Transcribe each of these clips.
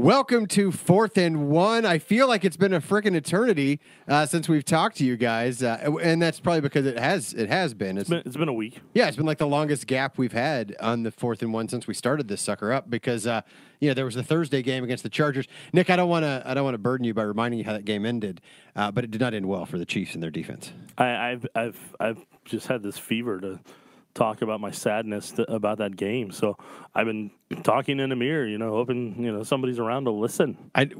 Welcome to 4th and 1. I feel like it's been a freaking eternity since we've talked to you guys, and that's probably because it has been. It's been a week. Yeah, it's been like the longest gap we've had on the 4th and 1 since we started this sucker up because there was the Thursday game against the Chargers. Nick, I don't want to burden you by reminding you how that game ended, but it did not end well for the Chiefs and their defense. I've just had this fever to talk about my sadness about that game. So I've been talking in a mirror, hoping, somebody's around to listen. I'm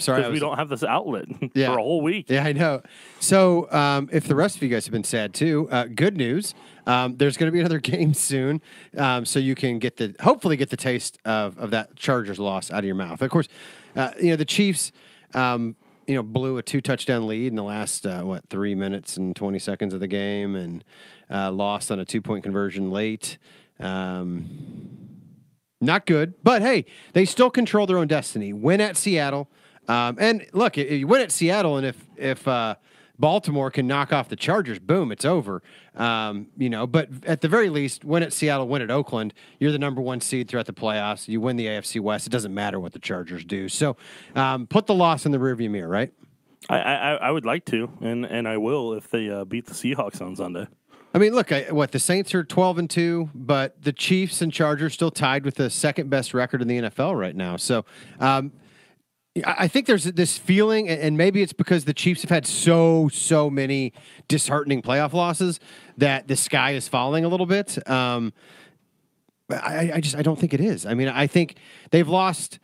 sorry. Because we don't have this outlet for a whole week. Yeah, I know. So if the rest of you guys have been sad too, good news. There's going to be another game soon. So you can hopefully get the taste of that Chargers loss out of your mouth. Of course, the Chiefs, blew a 2-touchdown lead in the last, 3 minutes and 20 seconds of the game and lost on a 2-point conversion late. Not good, but hey, they still control their own destiny. Win at Seattle. And look, you win at Seattle, and if Baltimore can knock off the Chargers, boom, it's over. But at the very least, win at Seattle, win at Oakland. You're the number 1 seed throughout the playoffs. You win the AFC West. It doesn't matter what the Chargers do. So put the loss in the rearview mirror, right? I would like to, and I will if they beat the Seahawks on Sunday. I mean, look, the Saints are 12-2, but the Chiefs and Chargers still tied with the second best record in the NFL right now. So I think there's this feeling, and maybe it's because the Chiefs have had so many disheartening playoff losses that the sky is falling a little bit. I don't think it is. I mean, I think they've lost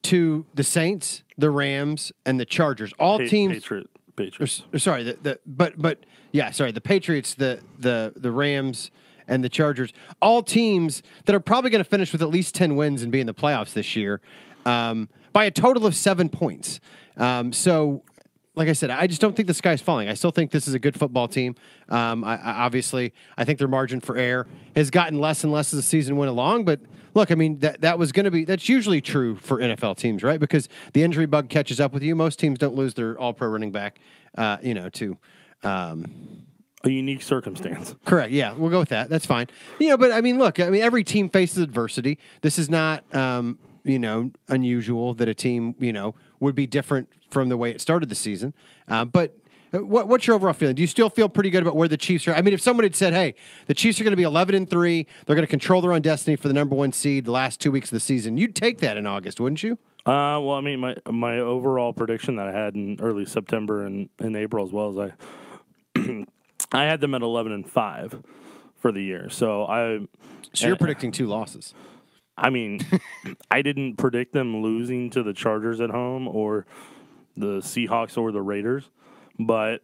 to the Saints, the Rams, and the Chargers. All teams. Patriots. Sorry, the Patriots, the Rams, and the Chargers. All teams that are probably going to finish with at least 10 wins and be in the playoffs this year. By a total of 7 points. So, like I said, I just don't think the sky's falling. I still think this is a good football team. I think their margin for error has gotten less and less as the season went along. But look, I mean, that's usually true for NFL teams, right? Because the injury bug catches up with you. Most teams don't lose their all-pro running back, to a unique circumstance. Correct. Yeah, we'll go with that. That's fine. But I mean, look, every team faces adversity. This is not unusual that a team, would be different from the way it started the season. But what's your overall feeling? Do you still feel pretty good about where the Chiefs are? I mean, if someone had said, hey, the Chiefs are going to be 11-3, they're going to control their own destiny for the number 1 seed the last 2 weeks of the season, you'd take that in August, wouldn't you? Well, I mean, my overall prediction that I had in early September and in April as well as I had them at 11-5 for the year. So you're predicting 2 losses. I mean, I didn't predict them losing to the Chargers at home or the Seahawks or the Raiders, but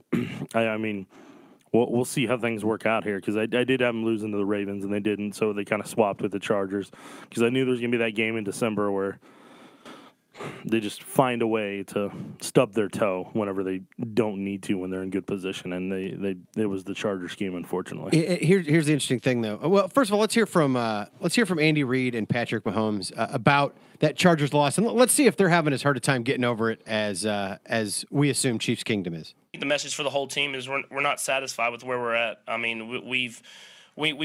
we'll see how things work out here because I did have them losing to the Ravens and they didn't, so they kind of swapped with the Chargers because I knew there was going to be that game in December where they just find a way to stub their toe whenever they don't need to when they're in good position, and it was the Chargers game, unfortunately. Here's the interesting thing, though. Well, first of all, let's hear from Andy Reid and Patrick Mahomes about that Chargers loss, and let's see if they're having as hard a time getting over it as we assume Chiefs Kingdom is. The message for the whole team is we're not satisfied with where we're at. I mean, we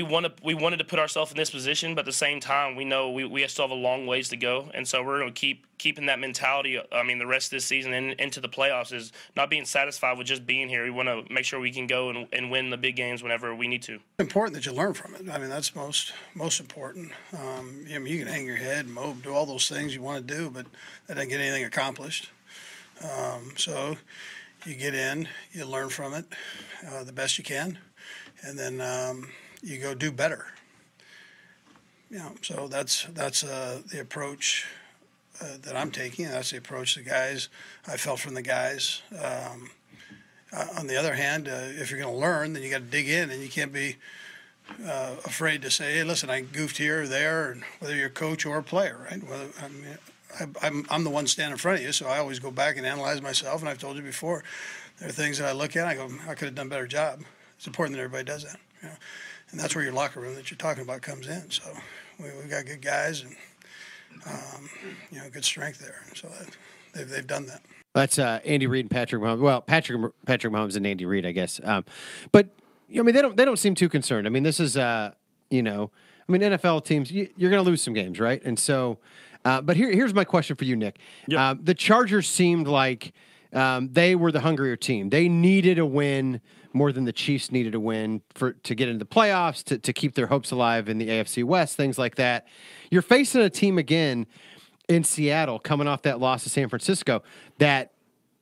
wanted to put ourselves in this position, but at the same time, we know we still have a long ways to go, and so we're going to keeping that mentality. I mean, the rest of this season and into the playoffs is not being satisfied with just being here. We want to make sure we can go and win the big games whenever we need to. It's important that you learn from it. I mean, that's most important. You can hang your head, mope, do all those things you want to do, but that doesn't get anything accomplished. So you get in, you learn from it the best you can, and then you go do better. So that's the approach that I'm taking. That's the approach the guys I felt from the guys. On the other hand, if you're going to learn, then you got to dig in, and you can't be afraid to say, "Hey, listen, I goofed here or there," and whether you're a coach or a player, right? I'm the one standing in front of you, so I always go back and analyze myself. And I've told you before, there are things that I look at, and I go, "I could have done a better job." It's important that everybody does that, And that's where your locker room that you're talking about comes in. So we've got good guys and good strength there. So they've done that. That's Andy Reid and Patrick Mahomes. Well, Patrick Mahomes and Andy Reid, I guess. But they don't seem too concerned. I mean, this is NFL teams. You're going to lose some games, right? And so But here's my question for you, Nick. Yep. The Chargers seemed like they were the hungrier team. They needed a win more than the Chiefs needed a win to get into the playoffs, to keep their hopes alive in the AFC West, things like that. You're facing a team again in Seattle coming off that loss to San Francisco that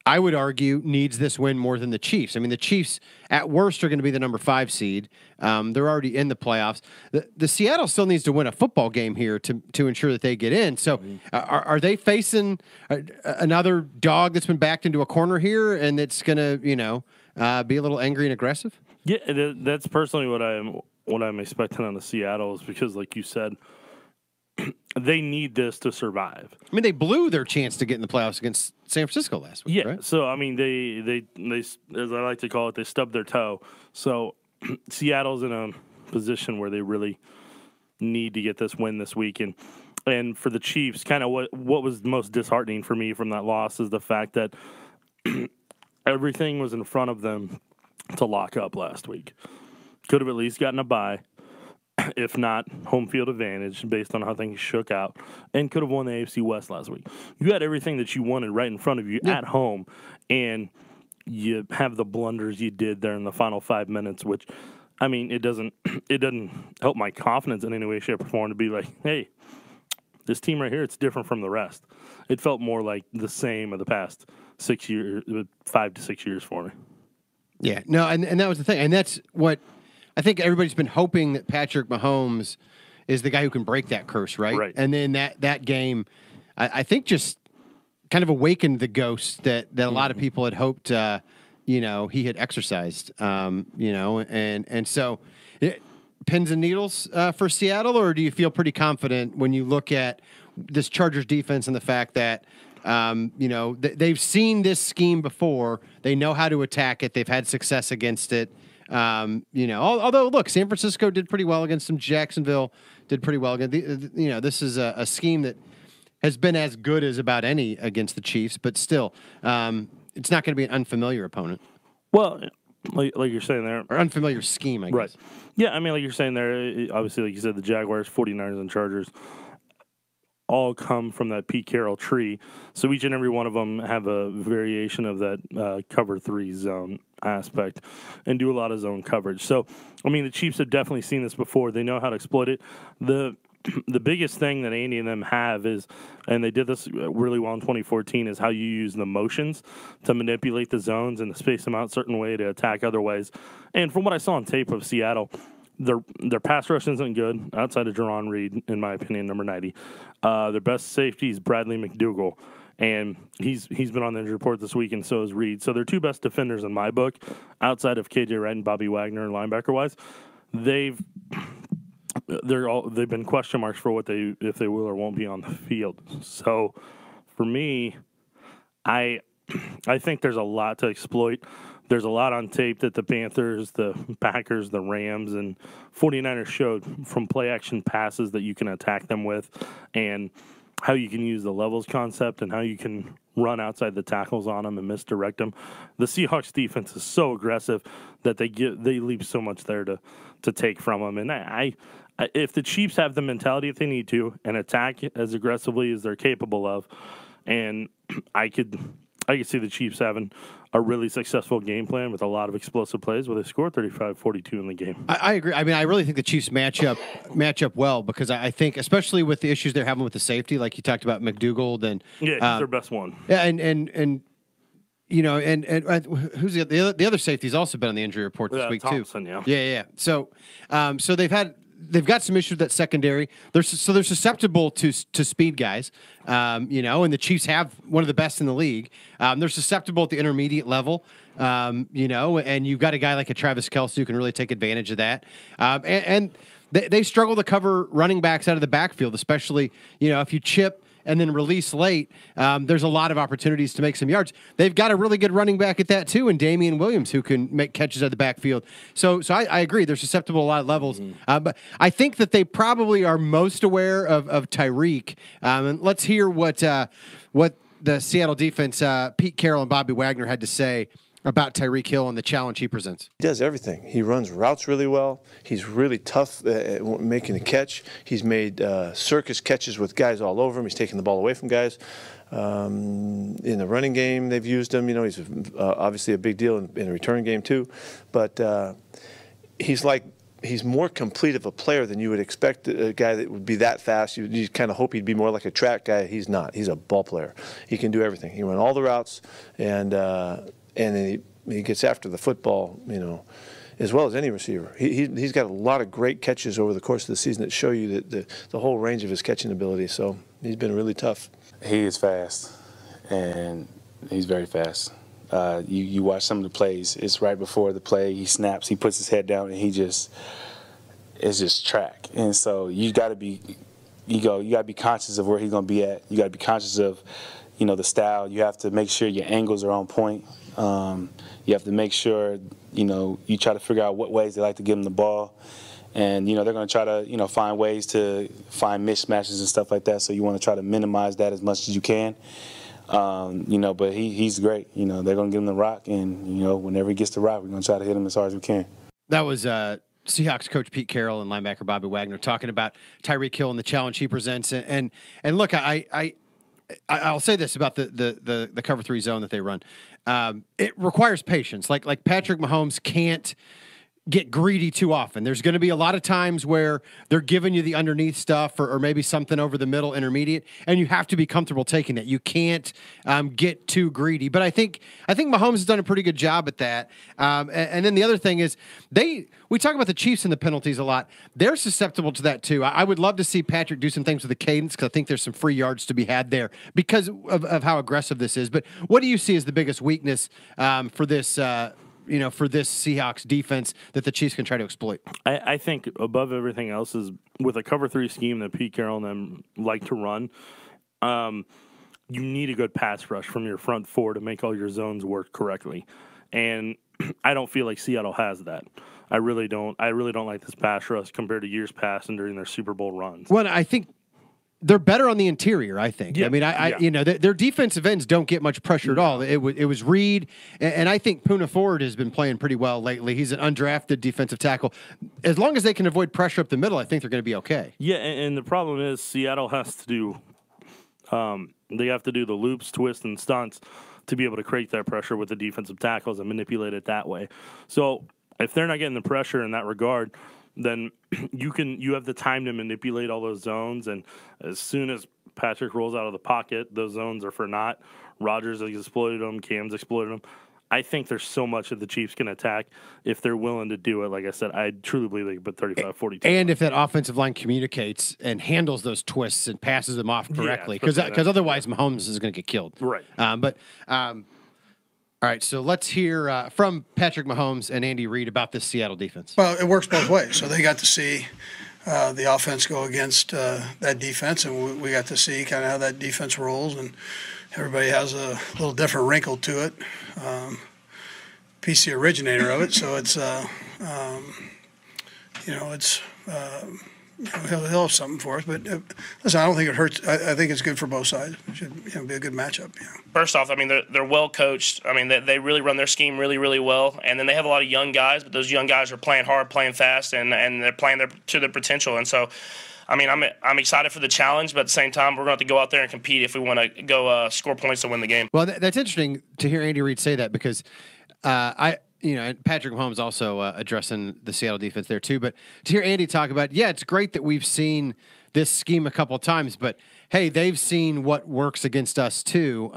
I would argue needs this win more than the Chiefs. I mean, the Chiefs at worst are going to be the number 5 seed. They're already in the playoffs. The Seattle still needs to win a football game here to ensure that they get in. So are they facing another dog that's been backed into a corner here and it's going to, be a little angry and aggressive? Yeah, that's personally what I'm expecting on the Seattle is because, like you said, they need this to survive. I mean, they blew their chance to get in the playoffs against San Francisco last week, right? So, I mean, they as I like to call it, they stubbed their toe. So, Seattle's in a position where they really need to get this win this week. And for the Chiefs, kind of what was most disheartening for me from that loss is the fact that everything was in front of them to lock up last week. Could have at least gotten a bye. If not, home field advantage based on how things shook out, and could have won the AFC West last week. You had everything that you wanted right in front of you at home, and you have the blunders you did there in the final 5 minutes, which, I mean, it doesn't help my confidence in any way, shape, or form to be like, hey, this team right here, it's different from the rest. It felt more like the same of the past 6 years, 5 to 6 years for me. Yeah, no, and that was the thing, and that's what I think everybody's been hoping that Patrick Mahomes is the guy who can break that curse, right? Right. And then that game, I think just kind of awakened the ghost that a lot of people had hoped, he had exercised, and so pins and needles for Seattle, or do you feel pretty confident when you look at this Chargers defense and the fact that they've seen this scheme before, they know how to attack it, they've had success against it. Although look, San Francisco did pretty well against them. Jacksonville did pretty well against. This is a scheme that has been as good as about any against the Chiefs, but still, it's not going to be an unfamiliar opponent. Well, like you're saying there, or unfamiliar scheme, I guess. Right. Yeah, I mean, like you're saying there, obviously, like you said, the Jaguars, 49ers, and Chargers all come from that Pete Carroll tree. So each and every one of them have a variation of that cover 3 zone aspect and do a lot of zone coverage. So, I mean, the Chiefs have definitely seen this before. They know how to exploit it. The biggest thing that Andy and them have is, and they did this really well in 2014, is how you use the motions to manipulate the zones and to space them out a certain way to attack other ways. And from what I saw on tape of Seattle, their pass rush isn't good outside of Jerron Reed, in my opinion, number 90. Their best safety is Bradley McDougall, and he's been on the injury report this week, and so is Reed. So their 2 best defenders in my book, outside of KJ Wright and Bobby Wagner, linebacker wise, they've been question marks for if they will or won't be on the field. So for me, I think there's a lot to exploit. There's a lot on tape that the Panthers, the Packers, the Rams, and 49ers showed from play-action passes that you can attack them with, and how you can use the levels concept and how you can run outside the tackles on them and misdirect them. The Seahawks defense is so aggressive that they leave so much there to take from them. And I if the Chiefs have the mentality if they need to and attack as aggressively as they're capable of, and I could see the Chiefs having a really successful game plan with a lot of explosive plays where they score 35-42 in the game. I agree. I mean, I really think the Chiefs match up well because I think, especially with the issues they're having with the safety, like you talked about McDougall, and he's their best one. Yeah, and who's the other safety's also been on the injury report this week Thompson, too. Yeah. So they've got some issues with that secondary. They're susceptible to speed guys, and the Chiefs have one of the best in the league. They're susceptible at the intermediate level, and you've got a guy like a Travis Kelce who can really take advantage of that. And they struggle to cover running backs out of the backfield, especially, if you chip and then release late, there's a lot of opportunities to make some yards. They've got a really good running back at that too, and Damian Williams, who can make catches out of the backfield. So I agree. They're susceptible to a lot of levels. Mm-hmm. But I think that they probably are most aware of Tyreek. And let's hear what the Seattle defense, Pete Carroll and Bobby Wagner, had to say about Tyreek Hill and the challenge he presents? He does everything. He runs routes really well. He's really tough at making a catch. He's made circus catches with guys all over him. He's taken the ball away from guys. In the running game, they've used him. You know, he's obviously a big deal in the return game too. But he's more complete of a player than you would expect a guy that would be that fast. You kind of hope he'd be more like a track guy. He's not. He's a ball player. He can do everything. He can run all the routes, and then he gets after the football, you know, as well as any receiver. He's got a lot of great catches over the course of the season that show you the whole range of his catching ability. So he's been really tough. He is fast, and he's very fast. You watch some of the plays. It's right before the play. He snaps. He puts his head down, and it's just track. And so you got to be conscious of where he's going to be at. You got to be conscious of, you know, the style. You have to make sure your angles are on point. You have to make sure, you know, you try to figure out what ways they like to give him the ball. And, you know, they're going to try to, you know, find ways to find mismatches and stuff like that. So you want to try to minimize that as much as you can. You know, but he's great. You know, they're going to give him the rock. And, you know, whenever he gets the rock, we're going to try to hit him as hard as we can. That was Seahawks coach Pete Carroll and linebacker Bobby Wagner talking about Tyreek Hill and the challenge he presents. And look, I'll say this about the cover 3 zone that they run. It requires patience. Like Patrick Mahomes can't get greedy too often. There's going to be a lot of times where they're giving you the underneath stuff or maybe something over the middle, intermediate, and you have to be comfortable taking it. You can't get too greedy. But I think Mahomes has done a pretty good job at that. And then the other thing is we talk about the Chiefs and the penalties a lot. They're susceptible to that too. I would love to see Patrick do some things with the cadence because I think there's some free yards to be had there because of how aggressive this is. But what do you see as the biggest weakness for this for this Seahawks defense that the Chiefs can try to exploit? I think above everything else is with a cover 3 scheme that Pete Carroll and them like to run, you need a good pass rush from your front 4 to make all your zones work correctly. And I don't feel like Seattle has that. I really don't like this pass rush compared to years past and during their Super Bowl runs. Well, I think they're better on the interior, I think. Yeah. I mean, you know, their defensive ends don't get much pressure at all. It was Reed, and I think Poona Ford has been playing pretty well lately. He's an undrafted defensive tackle. As long as they can avoid pressure up the middle, I think they're going to be okay. Yeah, and the problem is Seattle has to do they have to do the loops, twists, and stunts to be able to create that pressure with the defensive tackles and manipulate it that way. So if they're not getting the pressure in that regard, then you have the time to manipulate all those zones, and as soon as Patrick rolls out of the pocket, those zones are for naught. Rodgers has exploited them, Cam's exploited them. I think there's so much that the Chiefs can attack if they're willing to do it. Like I said, I truly believe they can put 35-42. And if that offensive line communicates and handles those twists and passes them off correctly, because otherwise Mahomes is going to get killed. Right. All right, so let's hear from Patrick Mahomes and Andy Reid about this Seattle defense. Well, it works both ways. So they got to see the offense go against that defense, and we got to see kind of how that defense rolls. And everybody has a little different wrinkle to it. PC originator of it, so it's he'll have something for us. But listen, I don't think it hurts. I think it's good for both sides. It should be a good matchup. Yeah. First off, I mean, they're well coached. I mean, they really run their scheme really, really well. And then they have a lot of young guys, but those young guys are playing hard, playing fast, and they're playing to their potential. And so, I mean, I'm excited for the challenge, but at the same time, we're going to have to go out there and compete if we want to go score points to win the game. Well, that's interesting to hear Andy Reid say that because Patrick Mahomes also addressing the Seattle defense there too. But to hear Andy talk about, it's great that we've seen this scheme a couple of times, but hey, they've seen what works against us too.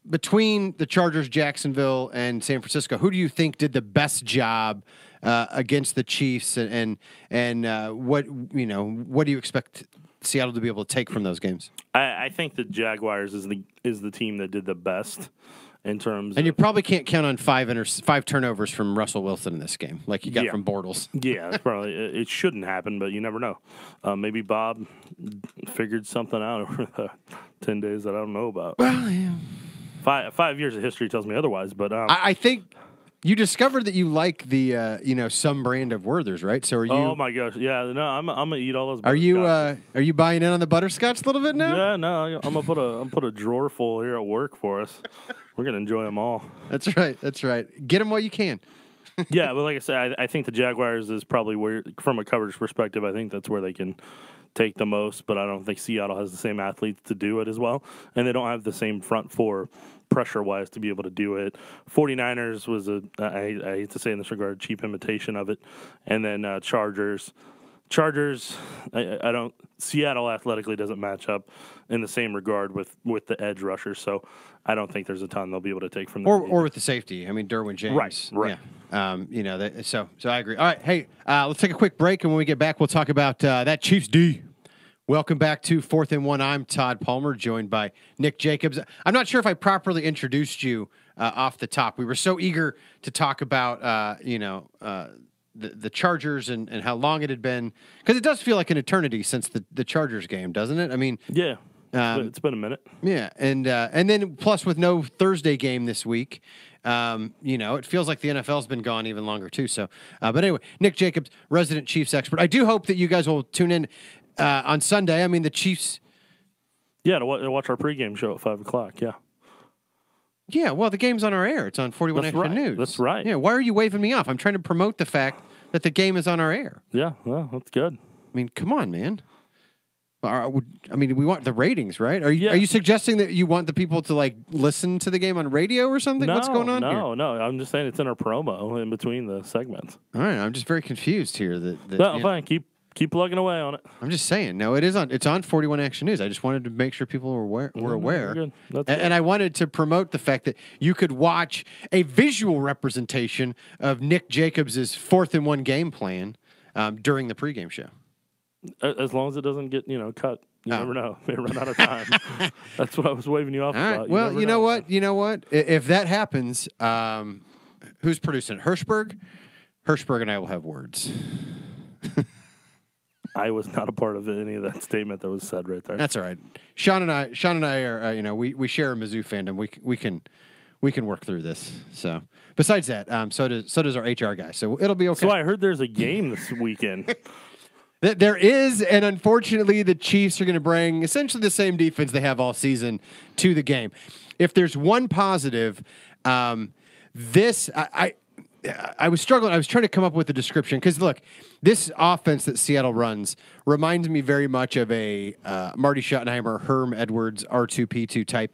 Between the Chargers, Jacksonville, and San Francisco, who do you think did the best job against the Chiefs? And what do you expect Seattle to be able to take from those games? I think the Jaguars is the team that did the best. In terms, and you probably can't count on five turnovers from Russell Wilson in this game, like you got from Bortles. Yeah, probably it shouldn't happen, but you never know. Maybe Bob figured something out over the 10 days that I don't know about. Well, yeah. 5 years of history tells me otherwise, but I think you discovered that you like the some brand of Werther's, right? So are you? Oh my gosh, yeah. No, I'm gonna eat all those. Are you buying in on the butterscotch a little bit now? Yeah, no. I'm gonna put a drawer full here at work for us. We're gonna enjoy them all. That's right. That's right. Get them while you can. Yeah, but like I said, I think the Jaguars is probably where, from a coverage perspective, I think that's where they can take the most. But I don't think Seattle has the same athletes to do it as well, and they don't have the same front four pressure-wise to be able to do it. 49ers was I hate to say in this regard, cheap imitation of it, and then Chargers, I don't. Seattle athletically doesn't match up in the same regard with the edge rushers, so I don't think there's a ton they'll be able to take from them. Or with the safety. I mean, Derwin James. Right. Yeah. So I agree. All right, hey, let's take a quick break, and when we get back, we'll talk about that Chiefs D. Welcome back to 4th and 1. I'm Todd Palmer, joined by Nick Jacobs. I'm not sure if I properly introduced you off the top. We were so eager to talk about, the Chargers and how long it had been, because it does feel like an eternity since the Chargers game, doesn't it? I mean, yeah, it's been a minute. Yeah, and then plus with no Thursday game this week, it feels like the NFL's been gone even longer too. So, but anyway, Nick Jacobs, resident Chiefs expert. I do hope that you guys will tune in on Sunday. I mean, the Chiefs. Yeah, to watch our pregame show at 5:00. Yeah. Yeah, well, the game's on our air. It's on 41 That's Extra right. News. That's right. Yeah, why are you waving me off? I'm trying to promote the fact that the game is on our air. Yeah, well, that's good. I mean, come on, man. We want the ratings, right? Are you Yeah. are you suggesting that you want the people to like listen to the game on radio or something? What's going on here? No. I'm just saying it's in our promo in between the segments. All right, I'm just very confused here. No, fine. Keep plugging away on it. I'm just saying. No, it is on. It's on 41 Action News. I just wanted to make sure people were aware. Good. That's And I wanted to promote the fact that you could watch a visual representation of Nick Jacobs' 4th and 1 game plan during the pregame show. As long as it doesn't get cut. You never know. May run out of time. That's what I was waving you off All right. about. Well, you know what? If that happens, who's producing it? Hirschberg and I will have words. I was not a part of any of that statement that was said right there. That's all right. Sean and I are, we share a Mizzou fandom. We can work through this. So besides that, so does our HR guy. So it'll be okay. So I heard there's a game this weekend. There is, and unfortunately, the Chiefs are going to bring essentially the same defense they have all season to the game. If there's one positive, I was struggling. I was trying to come up with a description because, look, this offense that Seattle runs reminds me very much of a Marty Schottenheimer, Herm Edwards, R2P2 type.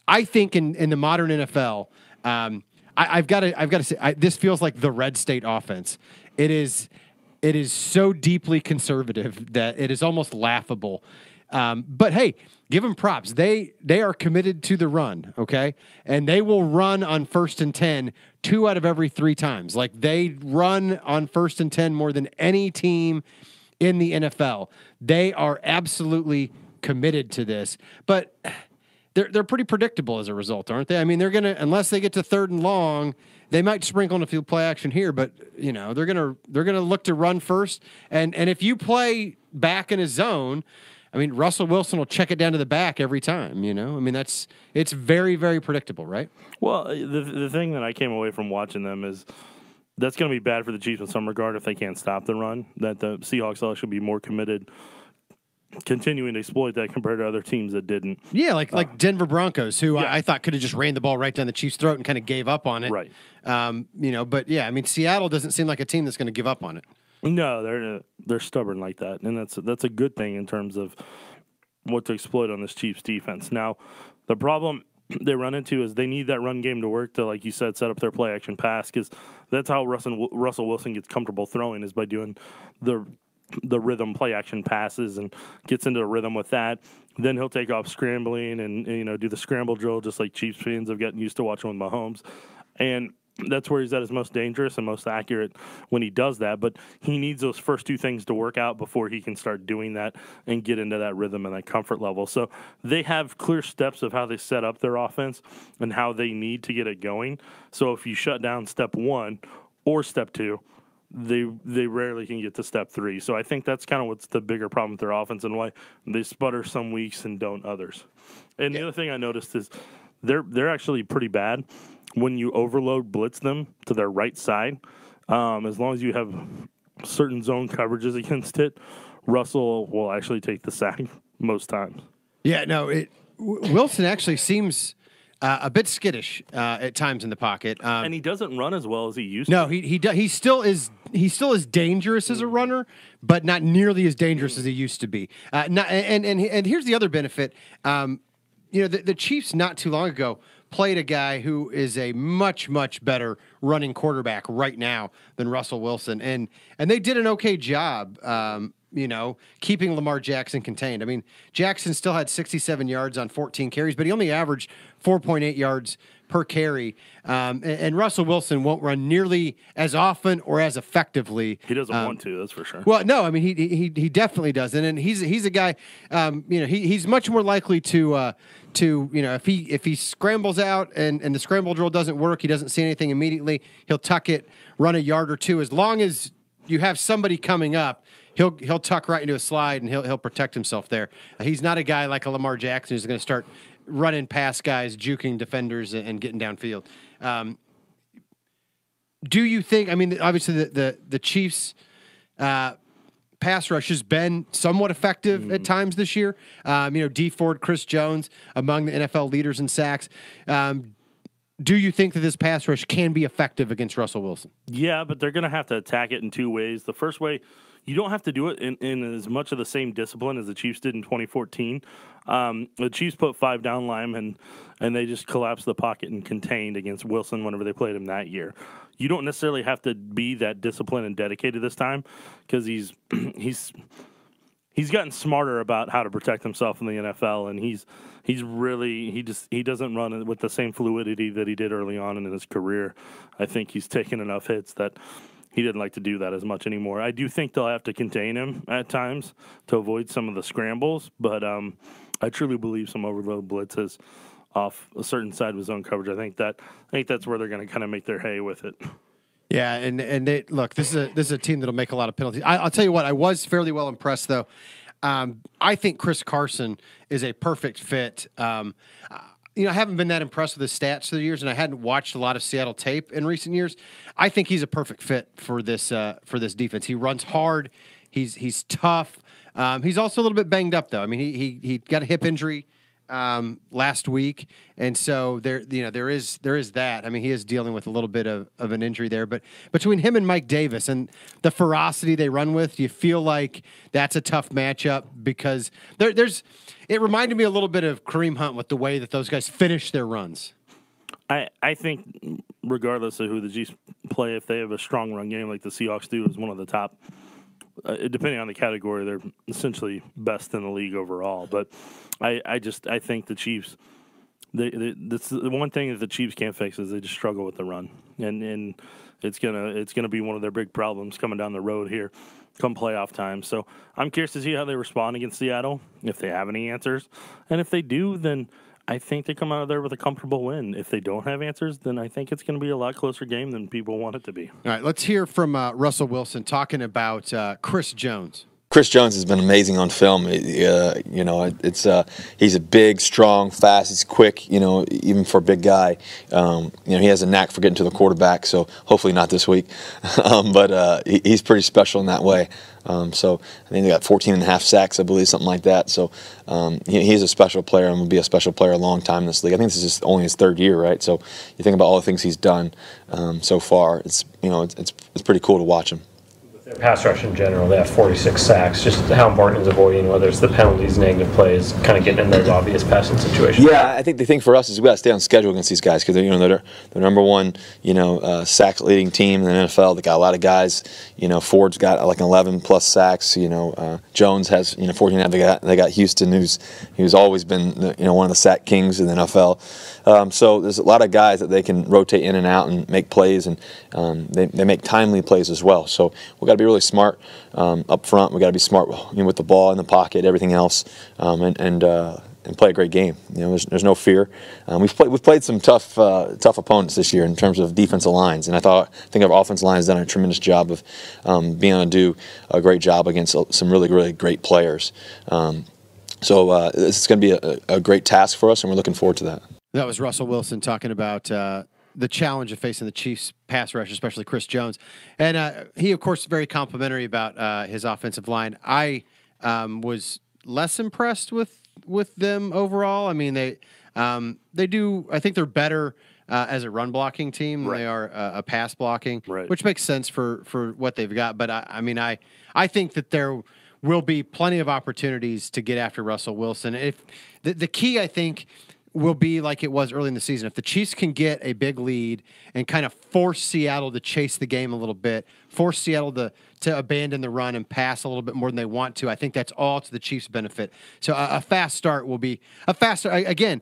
I think in the modern NFL, I've got to say this feels like the Red State offense. It is so deeply conservative that it is almost laughable. But hey, give them props. They are committed to the run, okay? And they will run on 1st and 10 2 out of every 3 times. Like, they run on 1st and 10 more than any team in the NFL. They are absolutely committed to this. But they're pretty predictable as a result, aren't they? I mean, they're going to, unless they get to 3rd and long, they might sprinkle in a few play action here, but they're gonna look to run first. And if you play back in a zone, I mean, Russell Wilson will check it down to the back every time. I mean, it's very, very predictable, right? Well, the thing that I came away from watching them is that's going to be bad for the Chiefs in some regard if they can't stop the run. That the Seahawks should be more committed, continuing to exploit that compared to other teams that didn't. Yeah, like Denver Broncos, who I thought could have just ran the ball right down the Chiefs' throat and kind of gave up on it. Right. But yeah, I mean, Seattle doesn't seem like a team that's going to give up on it. No, they're stubborn like that, and that's a good thing in terms of what to exploit on this Chiefs defense. Now, the problem they run into is they need that run game to work to, like you said, set up their play action pass, because that's how Russell Wilson gets comfortable throwing, is by doing the rhythm play action passes and gets into a rhythm with that. Then he'll take off scrambling and do the scramble drill, just like Chiefs fans have gotten used to watching with Mahomes. And that's where he's at his most dangerous and most accurate when he does that. But he needs those first 2 things to work out before he can start doing that and get into that rhythm and that comfort level. So they have clear steps of how they set up their offense and how they need to get it going. So if you shut down step 1 or step 2, they rarely can get to step 3. So I think that's kind of what's the bigger problem with their offense and why they sputter some weeks and don't others. And the other thing I noticed is they're actually pretty bad when you overload blitz them to their right side. As long as you have certain zone coverages against it, Russell will actually take the sack most times. Yeah, no, Wilson actually seems a bit skittish at times in the pocket. And he doesn't run as well as he used to. No, he still is dangerous as a runner, but not nearly as dangerous as he used to be. And here's the other benefit. The Chiefs not too long ago played a guy who is a much better running quarterback right now than Russell Wilson, and they did an okay job. Keeping Lamar Jackson contained. I mean, Jackson still had 67 yards on 14 carries, but he only averaged 4.8 yards per carry. And Russell Wilson won't run nearly as often or as effectively. He doesn't want to, that's for sure. Well, no, I mean, he definitely doesn't. And he's a guy, he's much more likely to if he scrambles out and the scramble drill doesn't work, he doesn't see anything immediately, he'll tuck it, run a yard or two. As long as you have somebody coming up, he'll tuck right into a slide and he'll protect himself there. He's not a guy like a Lamar Jackson who's going to start running past guys, juking defenders, and getting downfield. Do you think? I mean, obviously the Chiefs' pass rush has been somewhat effective at times this year. Dee Ford, Chris Jones among the NFL leaders in sacks. Do you think that this pass rush can be effective against Russell Wilson? Yeah, but they're going to have to attack it in two ways. The first way, you don't have to do it in as much of the same discipline as the Chiefs did in 2014. The Chiefs put 5 down linemen, and they just collapsed the pocket and contained against Wilson whenever they played him that year. You don't necessarily have to be that disciplined and dedicated this time because he's gotten smarter about how to protect himself in the NFL, and he doesn't run with the same fluidity that he did early on in his career. I think he's taken enough hits that he didn't like to do that as much anymore. I do think they'll have to contain him at times to avoid some of the scrambles, but I truly believe some overload blitzes off a certain side of his own coverage. I think that's where they're going to kind of make their hay with it. Yeah, and this is a team that'll make a lot of penalties. I'll tell you what, I was fairly well impressed though. I think Chris Carson is a perfect fit. I haven't been that impressed with his stats through the years, and I hadn't watched a lot of Seattle tape in recent years. I think he's a perfect fit for this defense. He runs hard. He's tough. He's also a little bit banged up though. I mean, he got a hip injury last week, and so there is that. I mean, he is dealing with a little bit of an injury there, but between him and Mike Davis and the ferocity they run with, you feel like that's a tough matchup because it reminded me a little bit of Kareem Hunt with the way that those guys finish their runs. I think regardless of who the Chiefs play, if they have a strong run game like the Seahawks do, is one of the top. Depending on the category, they're essentially best in the league overall. But I think the Chiefs, that's the one thing that the Chiefs can't fix is they just struggle with the run, and it's gonna be one of their big problems coming down the road here, come playoff time. So I'm curious to see how they respond against Seattle, if they have any answers, and if they do, then I think they come out of there with a comfortable win. If they don't have answers, then I think it's going to be a lot closer game than people want it to be. All right, let's hear from Russell Wilson talking about Chris Jones. Chris Jones has been amazing on film. He's a big, strong, fast. He's quick. Even for a big guy, he has a knack for getting to the quarterback. So hopefully not this week, but he's pretty special in that way. So I think they got 14 and a half sacks, I believe, something like that. So he's a special player and will be a special player a long time in this league. I think this is only his 3rd year, right? So you think about all the things he's done so far. It's pretty cool to watch him. Their pass rush in general, they have 46 sacks. Just how important is avoiding, whether it's the penalties, negative plays, kind of getting in those obvious passing situations? Yeah, I think the thing for us is we got to stay on schedule against these guys because they're number one, sack leading team in the NFL. They got a lot of guys. Ford's got like 11 plus sacks. Jones has 14. They got Houston, who's always been one of the sack kings in the NFL. So there's a lot of guys that they can rotate in and out and make plays, and they make timely plays as well. So we got to be really smart up front. We got to be smart with the ball in the pocket, everything else, and play a great game. There's no fear. We've played some tough opponents this year in terms of defensive lines, and I think our offensive line has done a tremendous job of being able to do a great job against some really, really great players. So this is going to be a great task for us, and we're looking forward to that. That was Russell Wilson talking about the challenge of facing the Chiefs pass rush, especially Chris Jones. And he, of course, very complimentary about his offensive line. I was less impressed with with them overall. I mean, they do. I think they're better as a run blocking team than they are a pass blocking, which makes sense for what they've got. But I mean, I think that there will be plenty of opportunities to get after Russell Wilson. If the key, I think, will be like it was early in the season. If the Chiefs can get a big lead and kind of force Seattle to chase the game a little bit, force Seattle to abandon the run and pass a little bit more than they want to, I think that's all to the Chiefs' benefit. So a fast start will be a fast start. Again,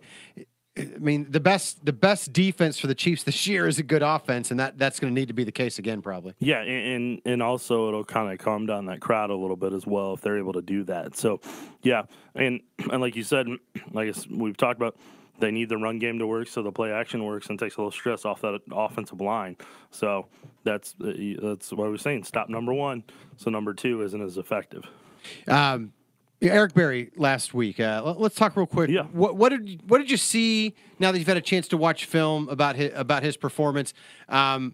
I mean, the best defense for the Chiefs this year is a good offense, and that's going to need to be the case again, probably. Yeah, and also it'll kind of calm down that crowd a little bit as well if they're able to do that. So, yeah, and like you said, like we've talked about, they need the run game to work, so the play action works and takes a little stress off that offensive line. So that's what we're saying. Stop number one, so number two isn't as effective. Eric Berry last week. Let's talk real quick. Yeah. What did you see now that you've had a chance to watch film about his performance? How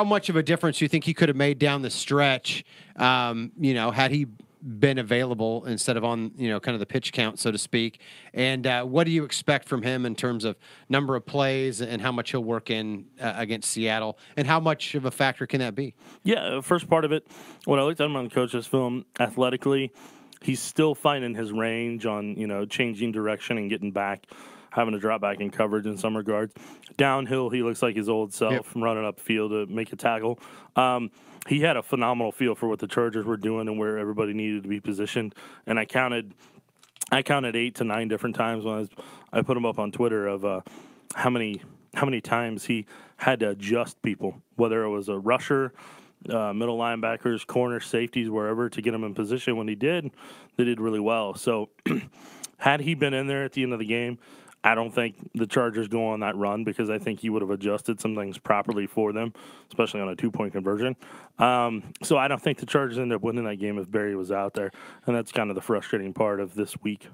much of a difference do you think he could have made down the stretch? Had he been available instead of on kind of the pitch count, so to speak. And what do you expect from him in terms of number of plays and how much he'll work in against Seattle, and how much of a factor can that be? Yeah, first part of it, when I looked at him on the coach's film, athletically, he's still finding his range on changing direction and getting back, having to drop back in coverage in some regards. Downhill, he looks like his old self, running up field to make a tackle. He had a phenomenal feel for what the Chargers were doing and where everybody needed to be positioned. And I counted 8 to 9 different times when I put him up on Twitter of how many times he had to adjust people, whether it was a rusher, middle linebackers, corner, safeties, wherever, to get them in position. When he did, they did really well. So had he been in there at the end of the game, I don't think the Chargers go on that run, because I think he would have adjusted some things properly for them, especially on a 2-point conversion. So I don't think the Chargers end up winning that game if Barry was out there, and that's kind of the frustrating part of this week.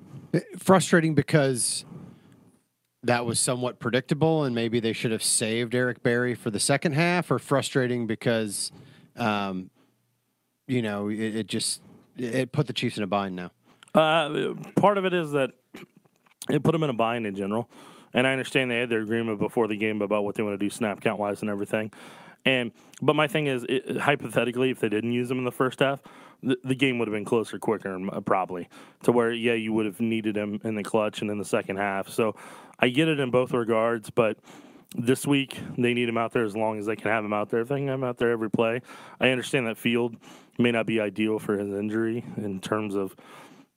Frustrating because that was somewhat predictable, and maybe they should have saved Eric Berry for the second half, or frustrating because, it put the Chiefs in a bind now? Part of it is that it put them in a bind in general. And I understand they had their agreement before the game about what they want to do snap count-wise and everything. But my thing is, hypothetically, if they didn't use them in the first half, the game would have been closer, quicker, probably, to where, you would have needed him in the clutch and in the second half. So I get it in both regards, but this week they need him out there as long as they can have him out there. If they can have him out there every play. I understand that field may not be ideal for his injury in terms of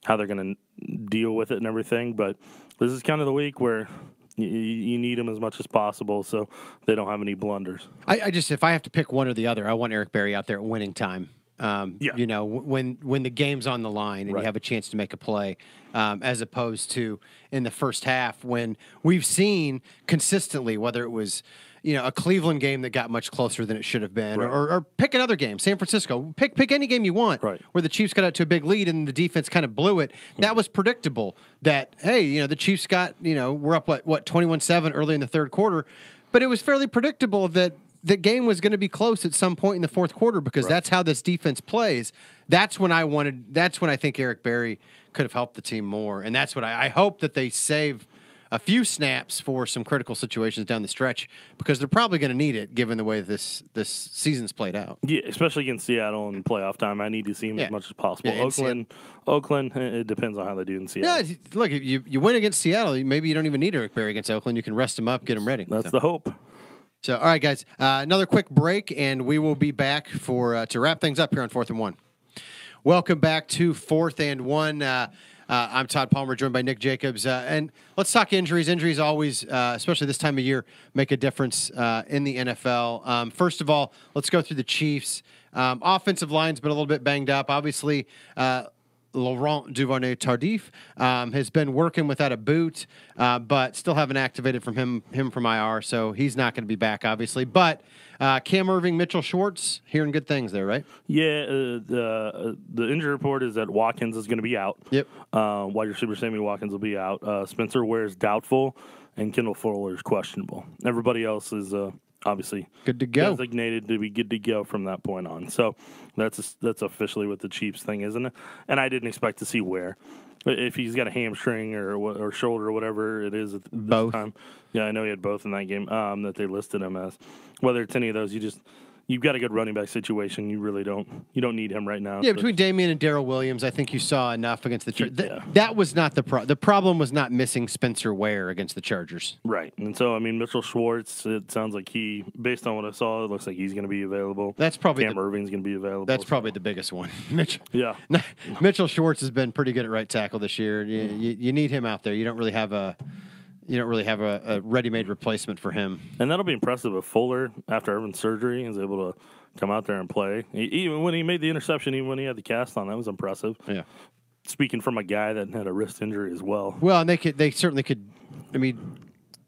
how they're going to deal with it and everything, but this is kind of the week where you need them as much as possible so they don't have any blunders. If I have to pick one or the other, I want Eric Berry out there at winning time. When the game's on the line and you have a chance to make a play, as opposed to in the first half when we've seen consistently, whether it was a Cleveland game that got much closer than it should have been, or pick another game, San Francisco, pick any game you want, where the Chiefs got out to a big lead and the defense kind of blew it. That was predictable. That the Chiefs got we're up 21-7 early in the third quarter, but it was fairly predictable that the game was going to be close at some point in the fourth quarter, because that's how this defense plays. That's when I think Eric Berry could have helped the team more, and that's what I hope that they save a few snaps for some critical situations down the stretch, because they're probably going to need it given the way this season's played out. Yeah, especially against Seattle in playoff time. I need to see him as much as possible. Yeah, Oakland, it depends on how they do in Seattle. Yeah, look, if you win against Seattle, maybe you don't even need Eric Berry against Oakland. You can rest him up, get him ready. That's the hope. So, all right, guys, another quick break, and we will be back to wrap things up here on 4th and 1. Welcome back to 4th and 1. I'm Todd Palmer, joined by Nick Jacobs. And let's talk injuries. Injuries always, especially this time of year, make a difference in the NFL. First of all, let's go through the Chiefs. Offensive line's been a little bit banged up. Obviously, Laurent Duvernay-Tardif has been working without a boot, but still haven't activated him from IR, so he's not going to be back, obviously. But Cam Irving, Mitchell Schwartz, hearing good things there, right? Yeah, the injury report is that Watkins is going to be out. Yep. Wide receiver Sammy Watkins will be out. Spencer Ware is doubtful, and Kendall Fuller is questionable. Everybody else is obviously good to go, designated to be good to go from that point on. So that's officially what the Chiefs thing, isn't it? And I didn't expect to see Ware. If he's got a hamstring or shoulder or whatever it is at this Both. time. Yeah, I know he had both in that game that they listed him as. Whether it's any of those, you've got a good running back situation. You really don't need him right now. Yeah, so. between Damian and Darrell Williams, I think you saw enough against the Chargers. Yeah. That was not the problem. The problem was not missing Spencer Ware against the Chargers. Right. And so, I mean, Mitchell Schwartz, it sounds like based on what I saw, it looks like he's going to be available. That's probably Cam Irving's going to be available. That's probably the biggest one. Mitchell. Yeah. Mitchell Schwartz has been pretty good at right tackle this year. You need him out there. You don't really have a ready-made replacement for him. And that'll be impressive if Fuller, after Irvin's surgery, is able to come out there and play. Even when he made the interception, even when he had the cast on, that was impressive. Yeah. Speaking from a guy that had a wrist injury as well. Well, and they certainly could. I mean,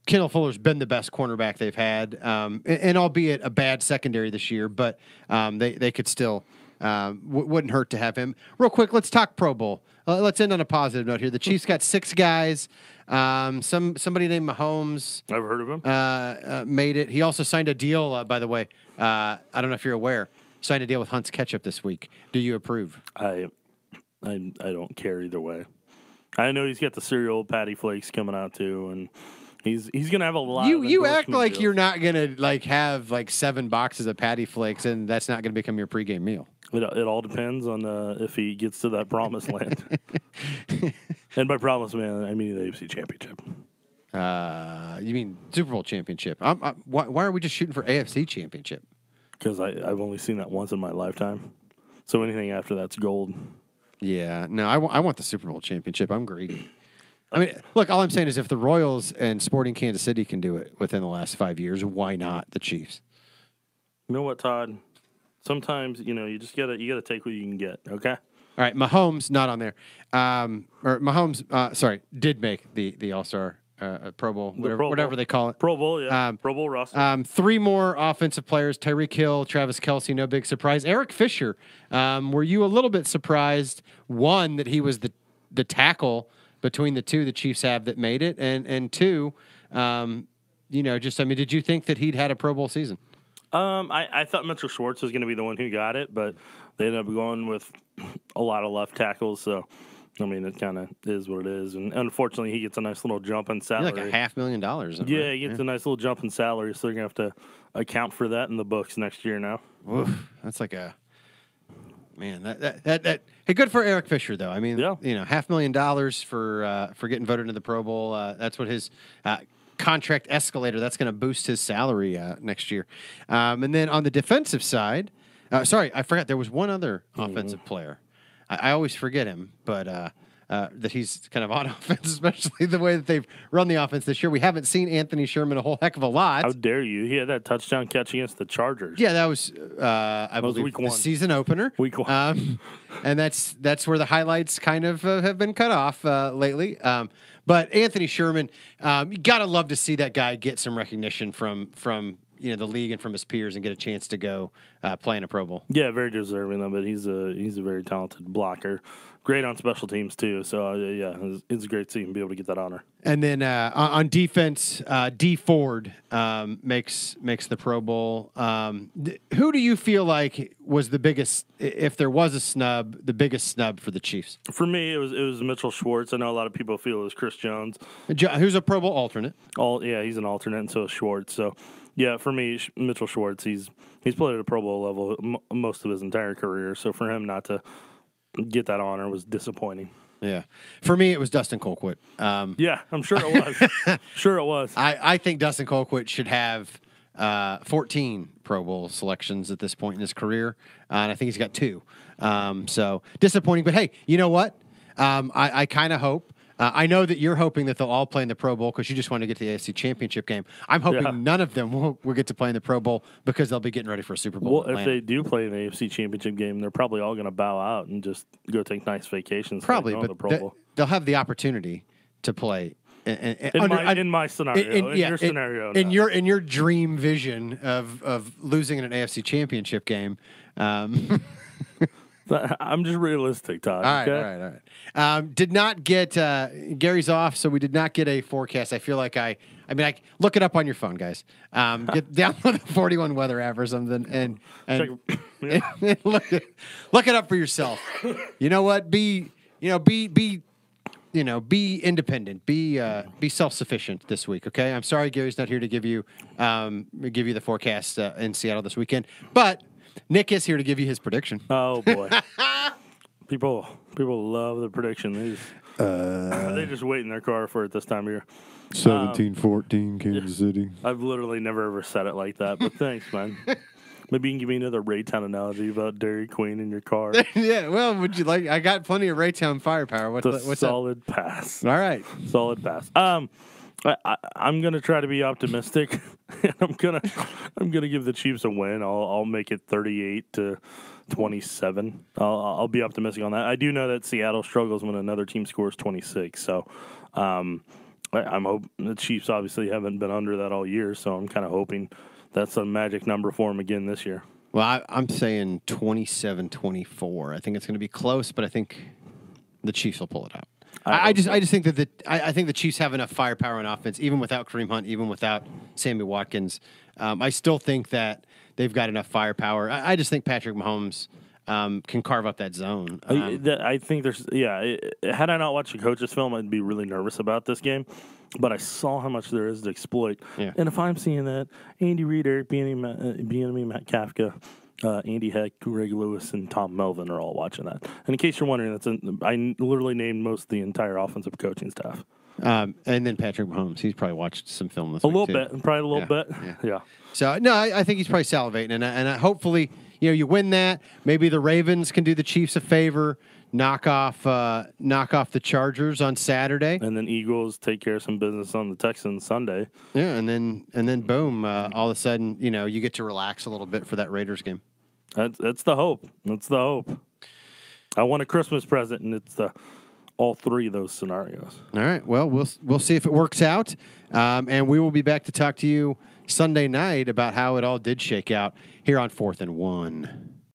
Kendall Fuller's been the best cornerback they've had, and albeit a bad secondary this year, but they could still wouldn't hurt to have him. Real quick, let's talk Pro Bowl. Let's end on a positive note here. The Chiefs got 6 guys. Somebody named Mahomes. I've heard of him. Made it. He also signed a deal. By the way, I don't know if you're aware. Signed a deal with Hunt's Ketchup this week. Do you approve? I don't care either way. I know he's got the cereal patty flakes coming out too, and he's gonna have a lot. You act like deals. you're not gonna have 7 boxes of patty flakes, and that's not gonna become your pregame meal. It all depends on if he gets to that promised land. And by promised land, I mean the AFC Championship. You mean Super Bowl championship? Why are we just shooting for AFC championship? Because I've only seen that once in my lifetime. So anything after that's gold. Yeah, no, I want the Super Bowl championship. I'm greedy. I mean, look, all I'm saying is if the Royals and Sporting Kansas City can do it within the last 5 years, why not the Chiefs? You know what, Todd? Sometimes, you just gotta take what you can get, okay? All right, Mahomes not on there. Or Mahomes, did make the All-Star Pro Bowl, whatever they call it. Pro Bowl, yeah. Pro Bowl roster. 3 more offensive players: Tyreek Hill, Travis Kelce. No big surprise. Eric Fisher. Were you a little bit surprised? One, that he was the tackle between the 2 the Chiefs have that made it, and 2, did you think that he'd had a Pro Bowl season? I thought Mitchell Schwartz was going to be the one who got it, but they ended up going with a lot of left tackles. So, I mean, it kind of is what it is. And unfortunately, he gets a nice little jump in salary. Like $500,000. Yeah, right? he gets a nice little jump in salary, so they're going to have to account for that in the books next year now. Oof, that's like a man. That hey, good for Eric Fisher though. I mean, Yeah. $500,000 for getting voted into the Pro Bowl. That's what his contract escalator. That's going to boost his salary next year. And then on the defensive side, sorry, I forgot there was one other offensive player. I always forget him, but that he's kind of on offense, especially the way that they've run the offense this year. We haven't seen Anthony Sherman a whole heck of a lot. How dare you? He had that touchdown catch against the Chargers. Yeah, that was I believe week the 1. season opener. Week 1. And that's where the highlights kind of have been cut off lately. But Anthony Sherman, you gotta love to see that guy get some recognition from the league and from his peers and get a chance to go play in a Pro Bowl. Yeah, very deserving of it. He's a very talented blocker. Great on special teams too. So it's great to see him be able to get that honor. And then on defense, D Ford makes the Pro Bowl. Who do you feel like was the biggest, if there was a snub, the biggest snub for the Chiefs? For me, it was Mitchell Schwartz. I know a lot of people feel it was Chris Jones. Who's a Pro Bowl alternate? He's an alternate, and so is Schwartz. So, yeah, for me, Mitchell Schwartz, he's played at a Pro Bowl level most of his entire career. So for him not to get that honor was disappointing. Yeah. For me, it was Dustin Colquitt. Yeah, I'm sure it was. Sure it was. I think Dustin Colquitt should have 14 Pro Bowl selections at this point in his career, and I think he's got 2. So disappointing. But, hey, you know what? I kind of hope. I know that you're hoping that they'll all play in the Pro Bowl because you just want to get to the AFC Championship game. I'm hoping none of them will get to play in the Pro Bowl because they'll be getting ready for a Super Bowl. Well, if they do play in the AFC Championship game, they're probably all going to bow out and just go take nice vacations. Probably, the but Pro Bowl. they'll have the opportunity to play. In my scenario, your scenario, in your dream vision of losing in an AFC Championship game. I'm just realistic, Todd. All right. Did not get Gary's off, so we did not get a forecast. I feel like I look it up on your phone, guys. Download the 41 weather app or something, and look it up for yourself. You know what? Be be independent, be self-sufficient this week. Okay, I'm sorry Gary's not here to give you the forecast in Seattle this weekend, but Nick is here to give you his prediction. Oh boy, people love the prediction. They just wait in their car for it this time of year. 17-14 Kansas City. I've literally never ever said it like that, but thanks, man. Maybe you can give me another Raytown analogy about Dairy Queen in your car. Yeah, well, would you like? I got plenty of Raytown firepower. What's solid pass? All right, solid pass. I'm gonna try to be optimistic. And I'm gonna give the Chiefs a win. I'll make it 38-27. I'll be optimistic on that. I do know that Seattle struggles when another team scores 26. So I'm hoping the Chiefs obviously haven't been under that all year. So I'm kind of hoping that's a magic number for them again this year. Well, I'm saying 27-24. I think it's going to be close, but I think the Chiefs will pull it out. I just think that I think the Chiefs have enough firepower on offense, even without Kareem Hunt, even without Sammy Watkins. I still think that they've got enough firepower. I just think Patrick Mahomes can carve up that zone. I think had I not watched the coach's film, I'd be really nervous about this game. But I saw how much there is to exploit. Yeah. And if I'm seeing that, Andy Reid, Eric Bieniemy, Matt Kafka, Andy Heck, Greg Lewis, and Tom Melvin are all watching that. And in case you're wondering, I literally named most of the entire offensive coaching staff. And then Patrick Mahomes, he's probably watched some film this week. A little bit, probably a little bit. Yeah. So, no, I think he's probably salivating. And hopefully, you win that. Maybe the Ravens can do the Chiefs a favor, knock off the Chargers on Saturday. And then Eagles take care of some business on the Texans Sunday. Yeah, and then boom, all of a sudden, you get to relax a little bit for that Raiders game. That's the hope. That's the hope. I want a Christmas present, and it's all three of those scenarios. All right. Well, we'll see if it works out, and we will be back to talk to you Sunday night about how it all did shake out here on 4th and 1.